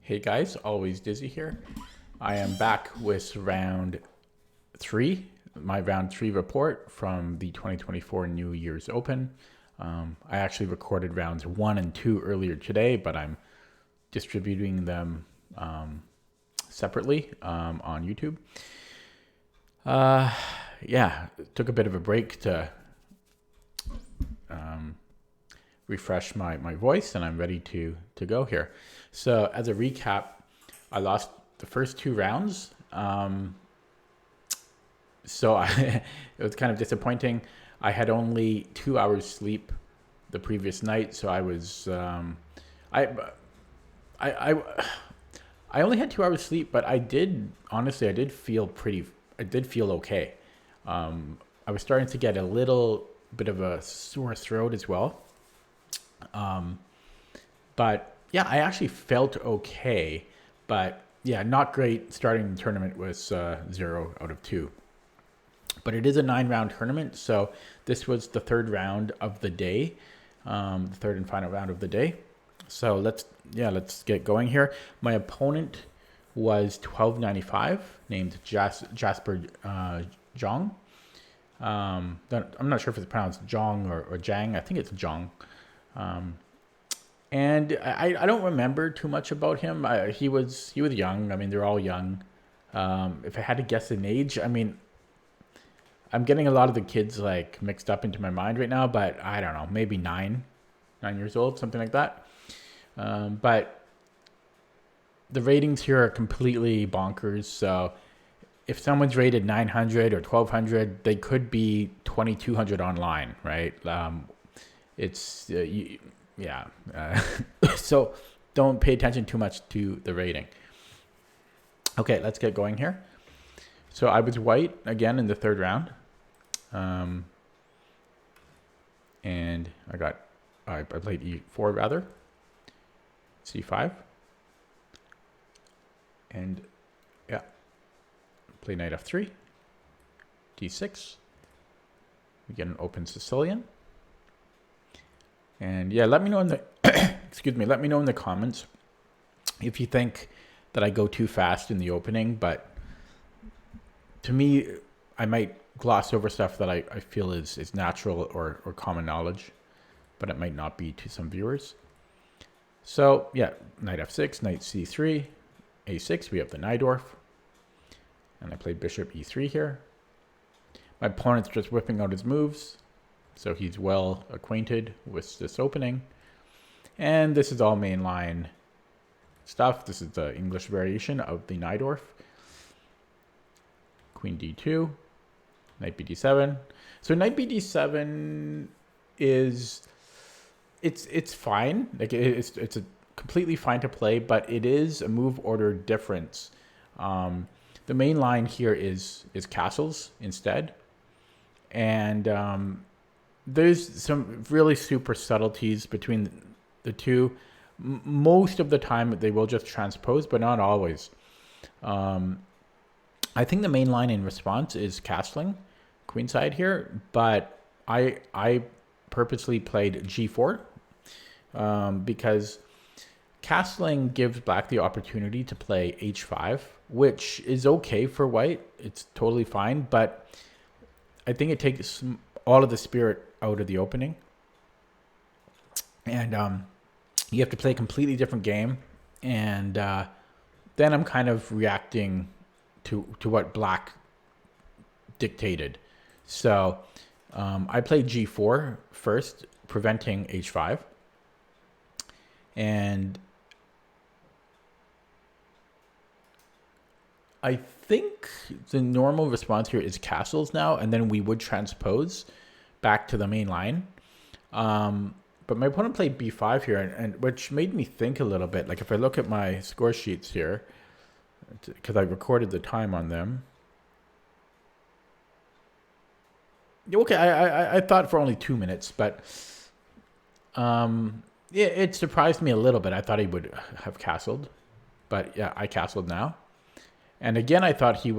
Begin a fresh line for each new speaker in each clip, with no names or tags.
Hey guys, always Dizzy here. I am back with round three, my round three report from the 2024 New Year's Open. I actually recorded rounds one and two earlier today, but I'm distributing them separately on YouTube. Yeah, took a bit of a break to refresh my voice, and I'm ready to go here. So as a recap, I lost the first two rounds. It was kind of disappointing. I had only 2 hours sleep the previous night, so I was I I I only had 2 hours sleep, but I did honestly I did feel okay. I was starting to get a little bit of a sore throat as well. But yeah, I actually felt okay. But yeah, not great. Starting the tournament was 0 out of 2. But it is a 9 round tournament, so this was the third round of the day, the third and final round of the day. So let's get going here. My opponent was 1295, named Jasper Zhang. I'm not sure if it's pronounced Zhang or Zhang. I think it's Zhang. And I don't remember too much about him. He was young. I mean, they're all young. If I had to guess an age, I mean, I'm getting a lot of the kids like mixed up into my mind right now, but I don't know, maybe 9 years old, something like that. But the ratings here are completely bonkers. So if someone's rated 900 or 1200, they could be 2200 online, right? It's yeah. So don't pay attention too much to the rating. Okay, let's get going here. So I was white again in the third round. And I played e4 rather. c5. And yeah, play knight f3. d6. We get an open Sicilian. And yeah, let me know in the let me know in the comments if you think that I go too fast in the opening, but to me, I might gloss over stuff that I feel is natural or common knowledge, but it might not be to some viewers. So yeah, knight f6, knight c3, a6, we have the Najdorf. And I played bishop e3 here. My opponent's just whipping out his moves, so he's well acquainted with this opening. And this is all mainline stuff. This is the English variation of the Najdorf. Queen d2, knight bd7. So knight bd7 is it's fine. Like it's a completely fine to play, but it is a move order difference. The main line here is castles instead, and there's some really super subtleties between the two. Most of the time they will just transpose, but not always. I think the main line in response is castling queenside here, but I purposely played g4 because castling gives black the opportunity to play h5, which is okay for white. It's totally fine, but I think it takes all of the spirit out of the opening. And you have to play a completely different game. And then I'm kind of reacting to what black dictated. So I played g4 first, preventing h5. And I think the normal response here is castles now, and then we would transpose back to the main line. But my opponent played b5 here, and which made me think a little bit. Like if I look at my score sheets here, because I recorded the time on them. Okay, I thought for only 2 minutes, but yeah, it surprised me a little bit. I thought he would have castled, but yeah, I castled now. And again, I thought he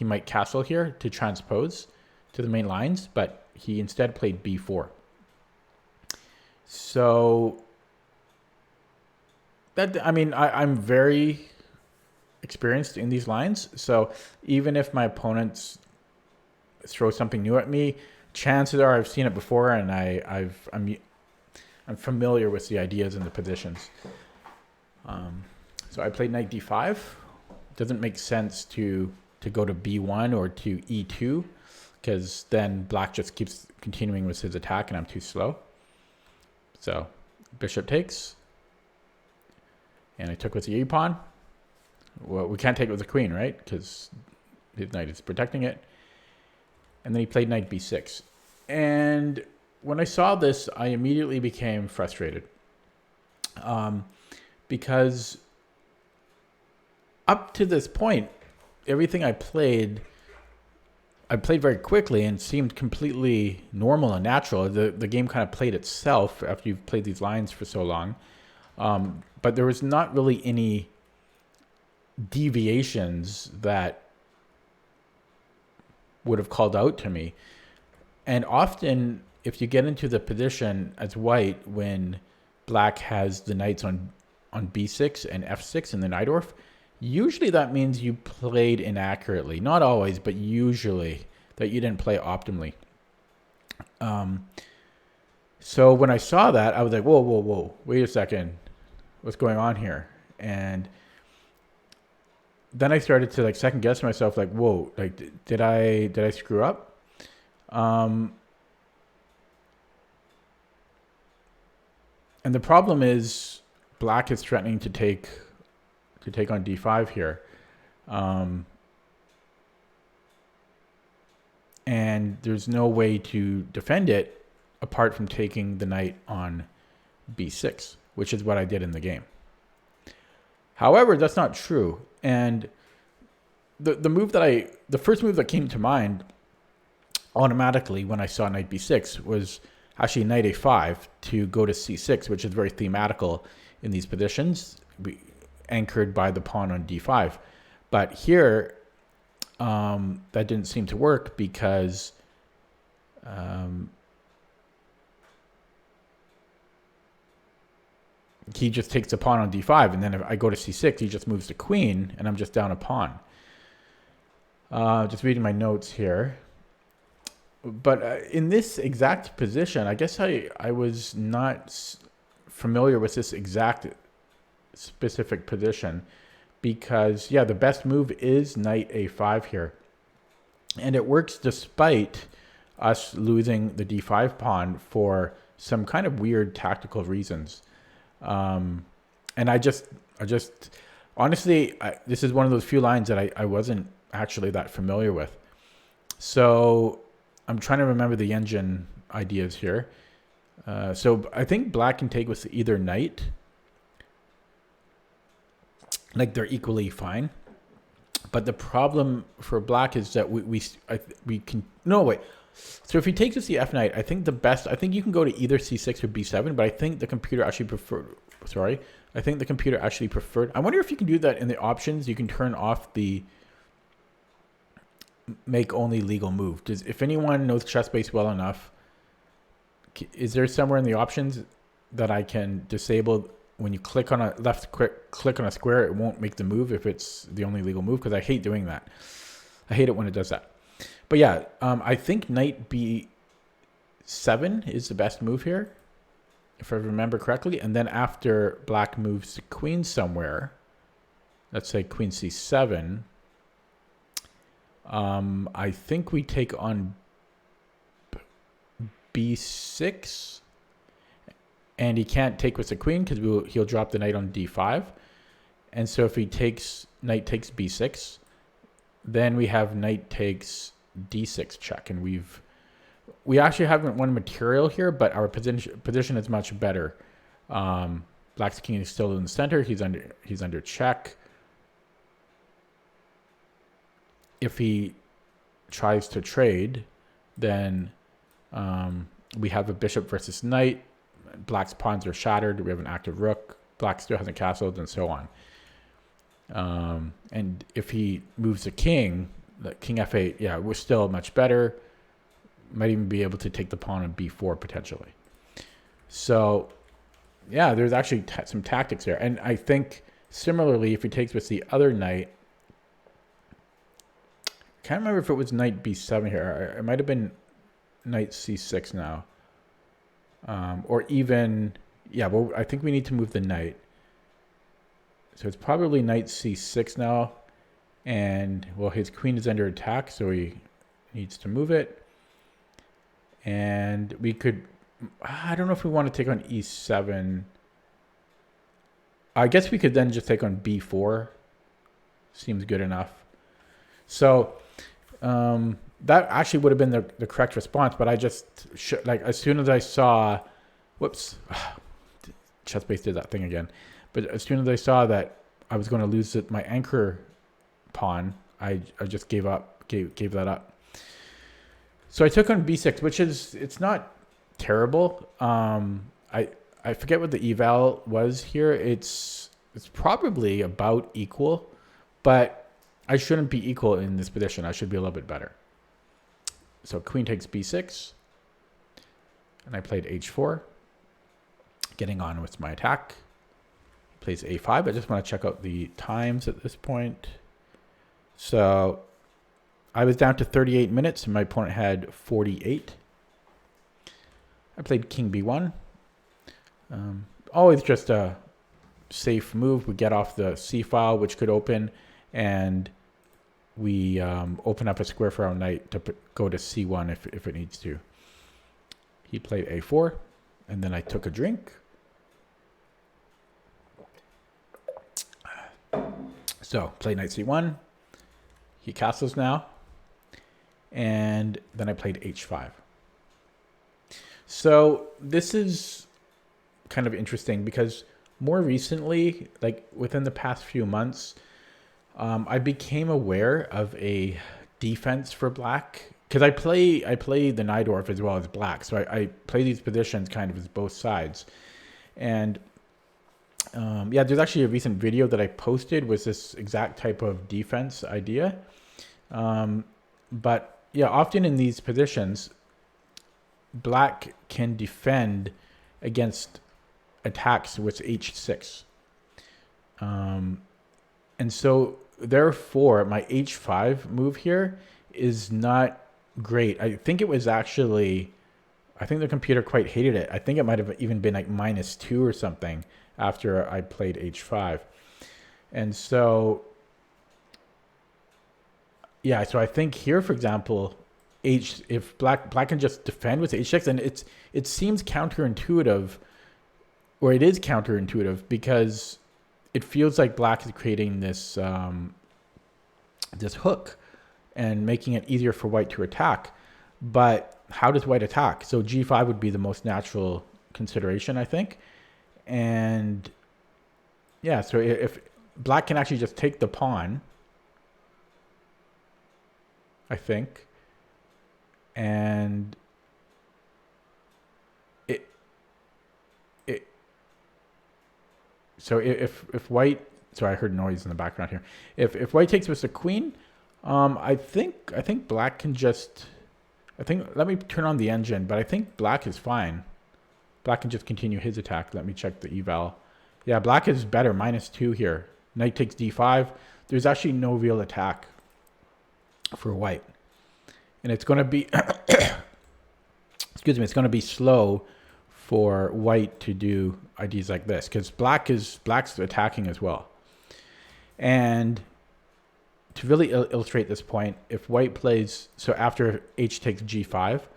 might castle here to transpose to the main lines, but he instead played b4. So That, I mean, I'm very experienced in these lines, so even if my opponents throw something new at me, chances are I've seen it before, and I'm familiar with the ideas and the positions. So I played knight d5. Doesn't make sense to go to b1 or to e2, because then black just keeps continuing with his attack and I'm too slow. So bishop takes, and I took with the e-pawn. Well, we can't take it with the queen, right? Because his knight is protecting it. And then he played knight b6. And when I saw this, I immediately became frustrated. Because up to this point, everything I played very quickly and seemed completely normal and natural. The game kind of played itself after you've played these lines for so long. But there was not really any deviations that would have called out to me. And often, if you get into the position as white when black has the knights on b6 and f6 in the Najdorf, usually that means you played inaccurately. Not always, but usually that you didn't play optimally. So when I saw that, I was like, whoa, wait a second. What's going on here? And then I started to like second guess myself, like, whoa, like did I screw up? And the problem is black is threatening to take on d5 here. And there's no way to defend it apart from taking the knight on b6, which is what I did in the game. However, that's not true. And the first move that came to mind automatically when I saw knight b6 was actually knight a5 to go to c6, which is very thematical in these positions, anchored by the pawn on d5. But here, that didn't seem to work because he just takes the pawn on d5, and then if I go to c6, he just moves the queen, and I'm just down a pawn. Just reading my notes here. But in this exact position, I guess I was not familiar with this exact specific position because, yeah, the best move is knight a5 here. And it works despite us losing the d5 pawn for some kind of weird tactical reasons. And I just honestly, this is one of those few lines that I wasn't actually that familiar with. So I'm trying to remember the engine ideas here. So I think black can take with either knight. Like they're equally fine. But the problem for black is that we can, no, wait. So if he takes with the F knight, I think you can go to either C6 or B7, but I think the computer actually preferred, I wonder if you can do that in the options. You can turn off the make only legal move. If anyone knows ChessBase well enough, is there somewhere in the options that I can disable when you click on a click on a square, it won't make the move if it's the only legal move? Because I hate doing that. I hate it when it does that. But yeah, I think knight b7 is the best move here, if I remember correctly. And then after black moves the queen somewhere, let's say queen c7, I think we take on b6, and he can't take with the queen because he'll drop the knight on d5. And so if he takes knight takes b6, then we have knight takes d6 check, and we actually haven't won material here, but our position is much better. Black's king is still in the center. He's under check. If he tries to trade, then we have a bishop versus knight. Black's pawns are shattered. We have an active rook. Black still hasn't castled, and so on. And if he moves the king f8, yeah, we're still much better. Might even be able to take the pawn on b4 potentially. So yeah, there's actually some tactics there. And I think similarly, if he takes with the other knight, can't remember if it was knight b7 here. It might have been knight c6 now. Or even, yeah, well, I think we need to move the knight. So it's probably knight c6 now. And, well, his queen is under attack, so he needs to move it. And we could, I don't know if we want to take on e7. I guess we could then just take on b4. Seems good enough. So that actually would have been the correct response, but I just, like, as soon as I saw, whoops, chessbase did that thing again. But as soon as I saw that I was going to lose my anchor pawn, I just gave that up. So I took on b6, which is, it's not terrible. I forget what the eval was here. It's probably about equal, but I shouldn't be equal in this position. I should be a little bit better. So queen takes b6, and I played h4, getting on with my attack. Plays a5. I just want to check out the times at this point. So I was down to 38 minutes, and my opponent had 48. I played king b1. Always just a safe move. We get off the c file, which could open, and we open up a square for our knight to go to c1 if it needs to. He played a4, and then I took a drink. So play knight c1. He castles now, and then I played h5. So this is kind of interesting because more recently, like within the past few months, I became aware of a defense for black because I play the Najdorf as well as black, so I play these positions kind of as both sides. And yeah, there's actually a recent video that I posted with this exact type of defense idea. But yeah, often in these positions, black can defend against attacks with h6. And so therefore my h5 move here is not great. I think it was actually, I think the computer quite hated it. I think it might have even been like -2 or something after I played h5. And so, yeah, so I think here, for example, if black can just defend with h6, and it seems counterintuitive, or it is counterintuitive, because it feels like black is creating this this hook and making it easier for white to attack. But how does white attack? So g5 would be the most natural consideration, I think. And yeah, so if black can actually just take the pawn, I think, and so if white, sorry, I heard noise in the background here. If white takes with the queen, I think black can just, let me turn on the engine, but I think black is fine. Black can just continue his attack. Let me check the eval. Yeah, black is better, -2 here. Knight takes d5. There's actually no real attack for white. And it's going to be, excuse me, it's going to be slow for white to do ideas like this, because black's attacking as well. And to really illustrate this point, if white plays, so after h takes g5,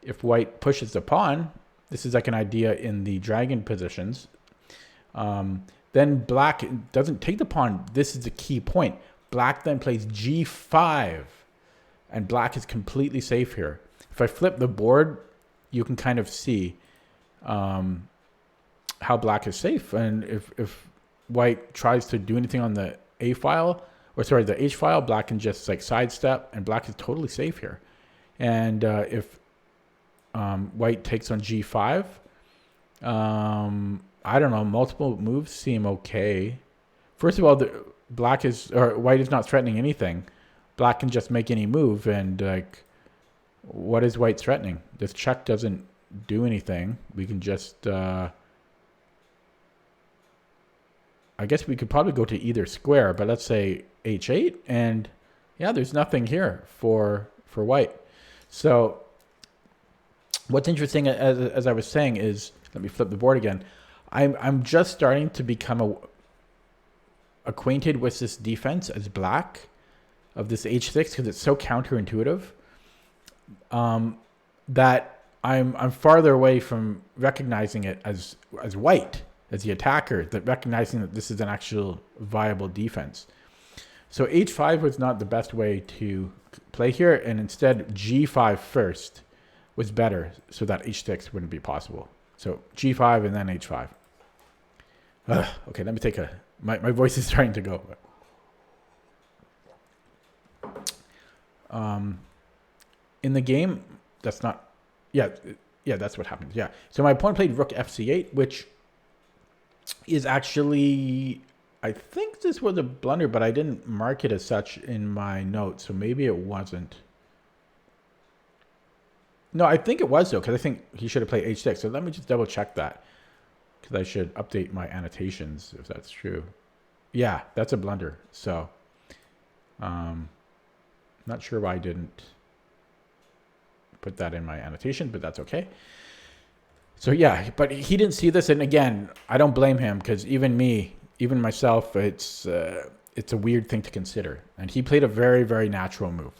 if white pushes the pawn, this is like an idea in the dragon positions, then black doesn't take the pawn. This is the key point. Black then plays g5, and black is completely safe here. If I flip the board, you can kind of see how black is safe. And if white tries to do anything on the a file, or sorry, the h file, black can just like sidestep, and black is totally safe here. And if white takes on g5, I don't know, multiple moves seem okay. First of all, white is not threatening anything. Black can just make any move, and like, what is white threatening? This check doesn't do anything. We can just I guess we could probably go to either square, but let's say h8, and yeah, there's nothing here for white. So what's interesting, as I was saying, is, let me flip the board again. I'm just starting to become acquainted with this defense as black of this h6 because it's so counterintuitive, that I'm farther away from recognizing it as white, as the attacker, that recognizing that this is an actual viable defense. So h5 was not the best way to play here, and instead g5 first was better, so that h6 wouldn't be possible. So g5 and then h5. Okay, let me take my voice is starting to go. In the game, that's not, yeah, that's what happens. Yeah. So my opponent played rook fc8, which is actually, I think this was a blunder, but I didn't mark it as such in my notes, so maybe it wasn't. No, I think it was, though, because I think he should have played h6. So let me just double check that, because I should update my annotations if that's true. Yeah, that's a blunder. So not sure why I didn't put that in my annotation, but that's okay. So yeah, but he didn't see this, and again, I don't blame him, because even myself, it's a weird thing to consider. And he played a very, very natural move.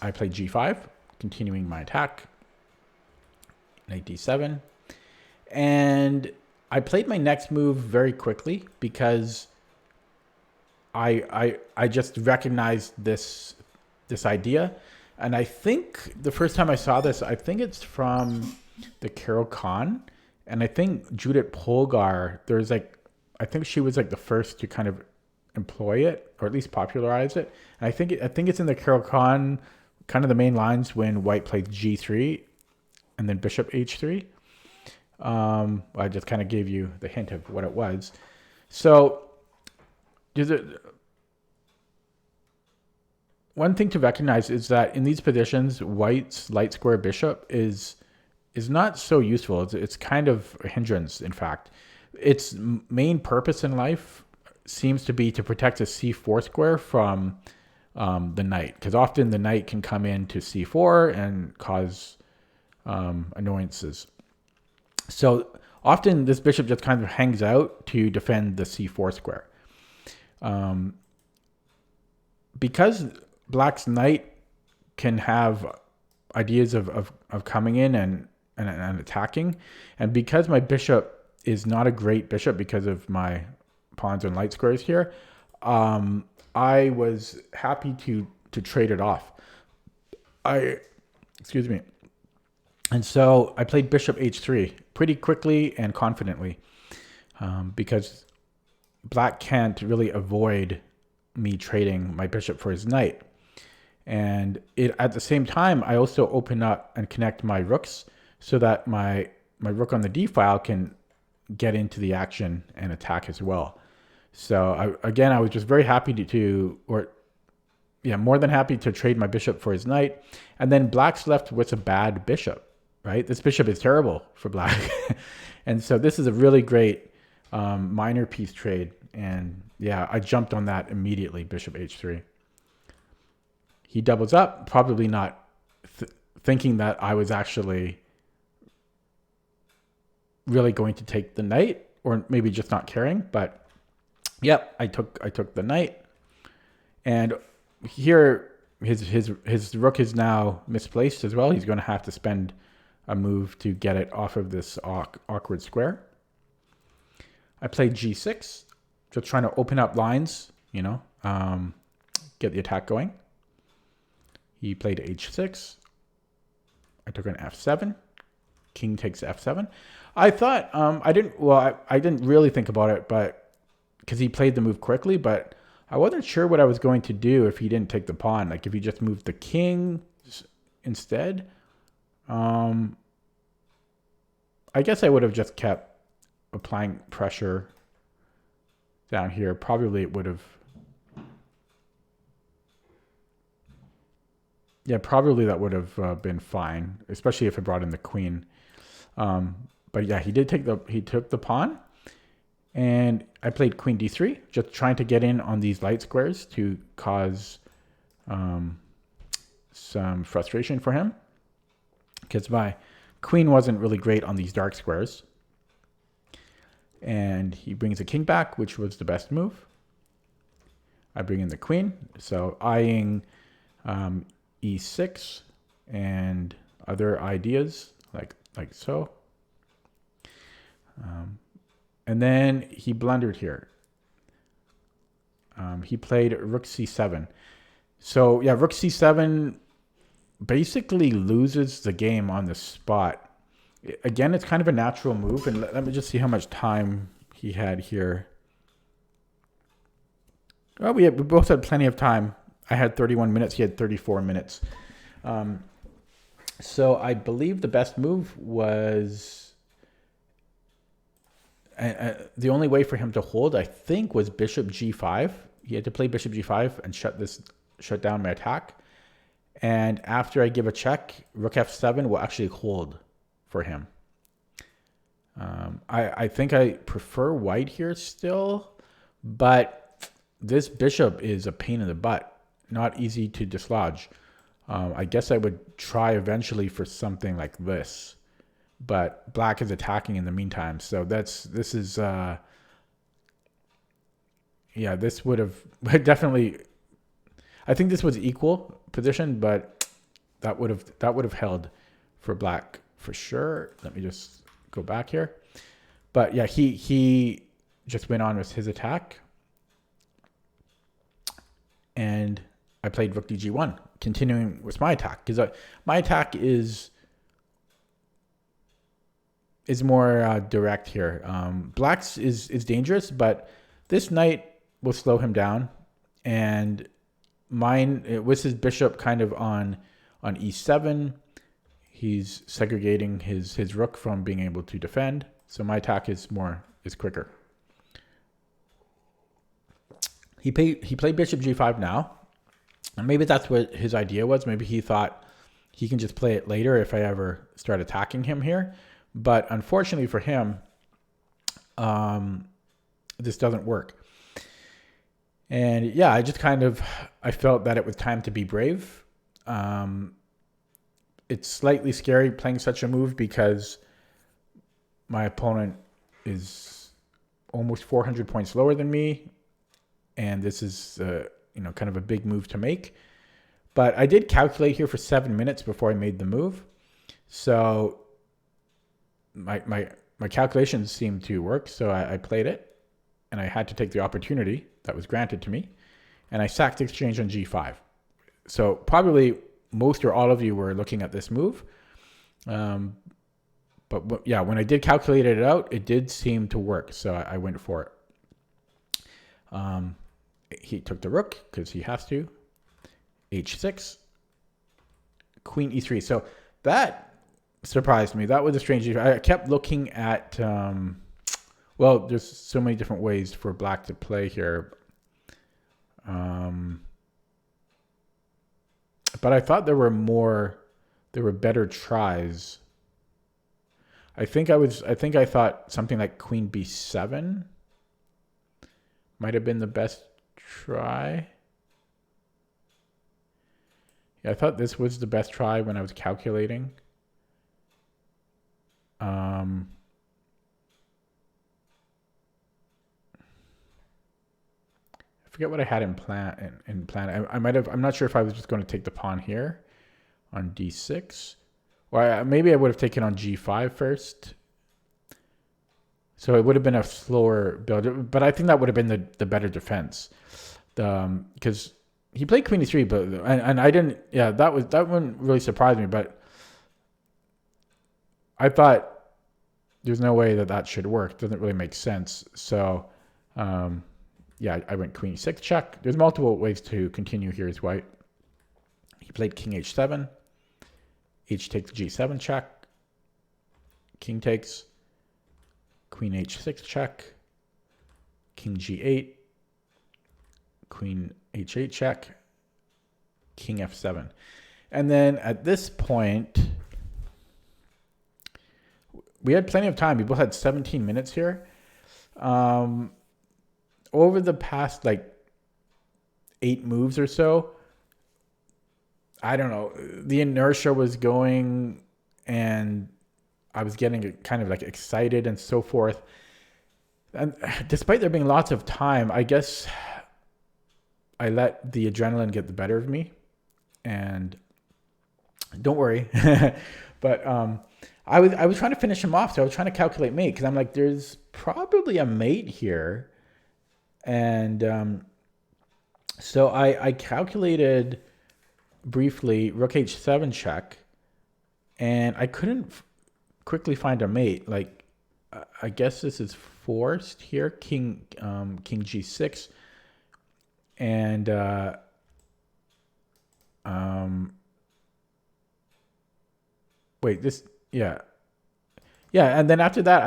I played g5, continuing my attack. Knight d7, and I played my next move very quickly because I just recognized this idea. And I think the first time I saw this, I think it's from the Carol Khan. And I think Judith Polgar, I think she was like the first to kind of employ it, or at least popularize it. And I think it's in the Carol Khan, kind of the main lines when white played g3 and then bishop h3. I just kind of gave you the hint of what it was. So one thing to recognize is that in these positions, white's light square bishop is not so useful. It's kind of a hindrance, in fact. Its main purpose in life seems to be to protect a c4 square from the knight, because often the knight can come into c4 and cause annoyances. So often this bishop just kind of hangs out to defend the c4 square. Because black's knight can have ideas of coming in and attacking, and because my bishop is not a great bishop because of my pawns and light squares here, I was happy to trade it off. Excuse me. And so I played bishop h3 pretty quickly and confidently, because black can't really avoid me trading my bishop for his knight. And at the same time, I also open up and connect my rooks so that my rook on the d file can get into the action and attack as well. So I was just very happy more than happy to trade my bishop for his knight. And then black's left with a bad bishop, right? This bishop is terrible for black. And so this is a really great minor piece trade. And yeah, I jumped on that immediately, bishop h3. He doubles up, probably not thinking that I was actually really going to take the knight, or maybe just not caring. But yep, I took the knight, and here his rook is now misplaced as well. He's going to have to spend a move to get it off of this awkward square. I played g6, just trying to open up lines, get the attack going. He played h6. I took an f7. King takes f7. I thought I didn't really think about it, but because he played the move quickly, but I wasn't sure what I was going to do if he didn't take the pawn. Like if he just moved the king instead. I guess I would have just kept applying pressure down here. Probably it would have. Yeah, probably that would have been fine, especially if it brought in the queen. But yeah, he took the pawn, And I played queen d3, just trying to get in on these light squares to cause some frustration for him, because my queen wasn't really great on these dark squares. And he brings a king back, which was the best move. I bring in the queen, so eyeing e6 and other ideas like so. And then he blundered here. He played rook c7. So yeah, rook c7 basically loses the game on the spot. Again, it's kind of a natural move, and let me just see how much time he had here. Well, we both had plenty of time. I had 31 minutes. He had 34 minutes. So I believe the best move was... the only way for him to hold, I think, was bishop g5. He had to play bishop g5 and shut down my attack. And after I give a check, rook f7 will actually hold for him. I think I prefer white here still, but this bishop is a pain in the butt, not easy to dislodge. I guess I would try eventually for something like this, but black is attacking in the meantime. So this would have definitely, I think this was equal position, but that would have held for black for sure. Let me just go back here. But yeah, he just went on with his attack. And I played rook dg1, continuing with my attack, because my attack is more direct here. Black's is dangerous, but this knight will slow him down, and mine with his bishop kind of on e7, he's segregating his rook from being able to defend. So my attack is quicker. He played bishop g5 now, and maybe that's what his idea was. Maybe he thought he can just play it later if I ever start attacking him here. But unfortunately for him, this doesn't work. And yeah, I felt that it was time to be brave. It's slightly scary playing such a move because my opponent is almost 400 points lower than me. And this is, kind of a big move to make. But I did calculate here for 7 minutes before I made the move. So my calculations seemed to work. So I played it, and I had to take the opportunity that was granted to me. And I sacked exchange on g5. So probably most or all of you were looking at this move. But yeah, when I did calculate it out, it did seem to work. So I went for it. He took the rook because he has to. h6. Queen e3. So that surprised me. That was a strange... I kept looking at... there's so many different ways for black to play here. But I thought there were better tries. I think I thought something like queen b7 might have been the best try. Yeah, I thought this was the best try when I was calculating. I forget what I had in plan. I might have. I'm not sure if I was just going to take the pawn here on d6, or maybe I would have taken on g5 first. So it would have been a slower build, but I think that would have been the better defense, because he played queen e3, but and I didn't. Yeah, that one really surprised me, but I thought there's no way that should work. It doesn't really make sense. So. Yeah, I went queen e6 check. There's multiple ways to continue here as white. He played king h7. H takes g7 check. King takes. Queen h6 check. King g8. Queen h8 check. King f7. And then at this point, we had plenty of time. We both had 17 minutes here. Um, over the past like 8 moves or so, I don't know, the inertia was going and I was getting kind of like excited and so forth. And despite there being lots of time, I guess I let the adrenaline get the better of me. And don't worry, but I was trying to finish him off, so I was trying to calculate mate because I'm like, there's probably a mate here, and so I calculated briefly rook h7 check, and I couldn't quickly find a mate. Like, I guess this is forced here. King g6, and wait, this, yeah, yeah, and then after that,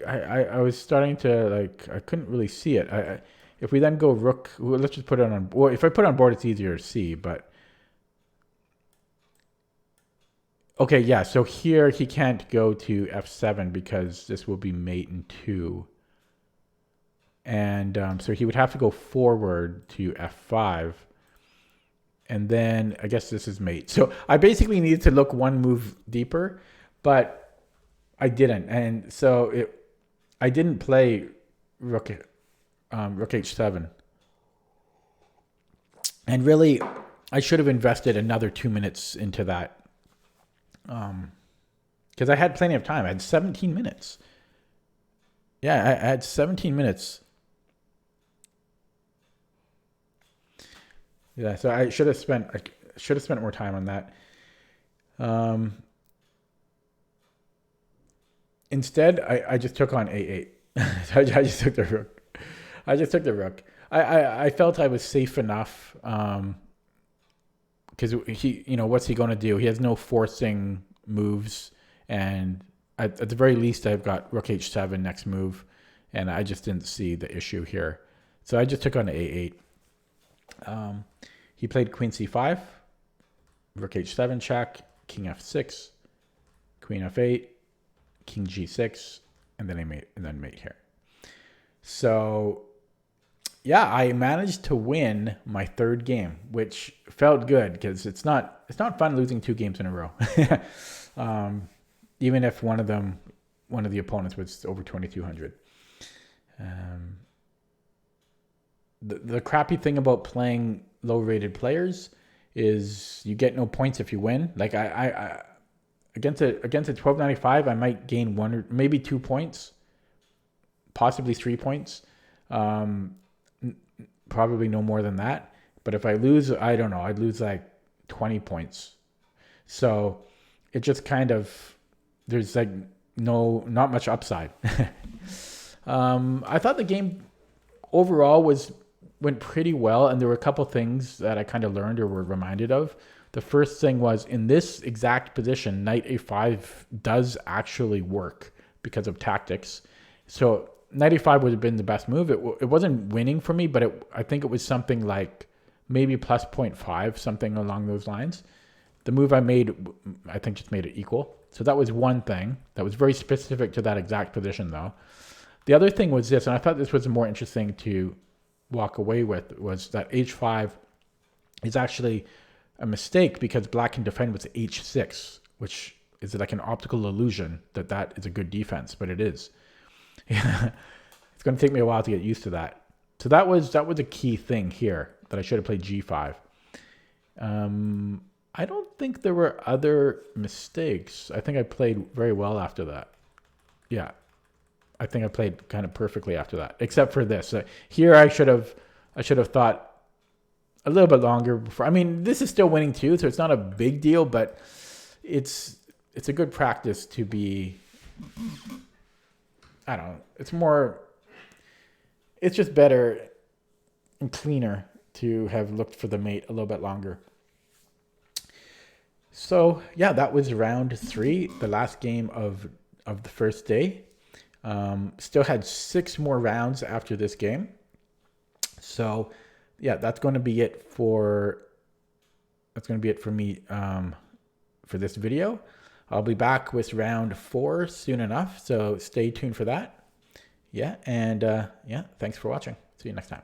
I was starting to like, I couldn't really see it. If we then go rook, well, let's just put it on. Well, if I put it on board, it's easier to see. But okay, yeah. So here he can't go to f7 because this will be mate in two, and so he would have to go forward to f5, and then I guess this is mate. So I basically needed to look one move deeper, but I didn't, and so I didn't play rook h7, and really I should have invested another 2 minutes into that, because I had plenty of time. I had 17 minutes. Yeah, I had 17 minutes. Yeah, so I should have spent more time on that. Um, Instead, I just took on a8. So I just took the rook. I just took the rook. I felt I was safe enough, because he, what's he going to do? He has no forcing moves, and at the very least, I've got rook h7 next move, and I just didn't see the issue here. So I just took on a8. He played queen c5, rook h7 check, king f6, queen f8, king g6, and then mate here. So yeah, I managed to win my third game, which felt good because it's not fun losing 2 games in a row. Even if one of the opponents was over 2,200. The crappy thing about playing low-rated players is you get no points if you win. Like I against a 1295, I might gain 1 or maybe 2 points, possibly 3 points. Probably no more than that. But if I lose, I don't know, I'd lose like 20 points. So it just kind of, there's like not much upside. I thought the game overall went pretty well, and there were a couple things that I kind of learned or were reminded of. The first thing was, in this exact position, knight a5 does actually work because of tactics. So knight a5 would have been the best move. It wasn't winning for me, but I think it was something like maybe plus 0.5, something along those lines. The move I made, I think, just made it equal. So that was one thing that was very specific to that exact position, though. The other thing was this, and I thought this was more interesting to walk away with, was that h5 is actually a mistake because black can defend with h6, which is like an optical illusion that is a good defense, but it is. It's going to take me a while to get used to that. So that was a key thing here, that I should have played g5. I don't think there were other mistakes. I think I played very well after that. Yeah, I think I played kind of perfectly after that, except for this. Here I should have thought a little bit longer before. I mean, this is still winning too, so it's not a big deal, but it's a good practice to be, I don't know, it's just better and cleaner to have looked for the mate a little bit longer. So yeah, that was round 3, the last game of the first day. Still had 6 more rounds after this game. So yeah, that's going to be it for me for this video. I'll be back with round 4 soon enough, so stay tuned for that. Yeah, and yeah, thanks for watching. See you next time.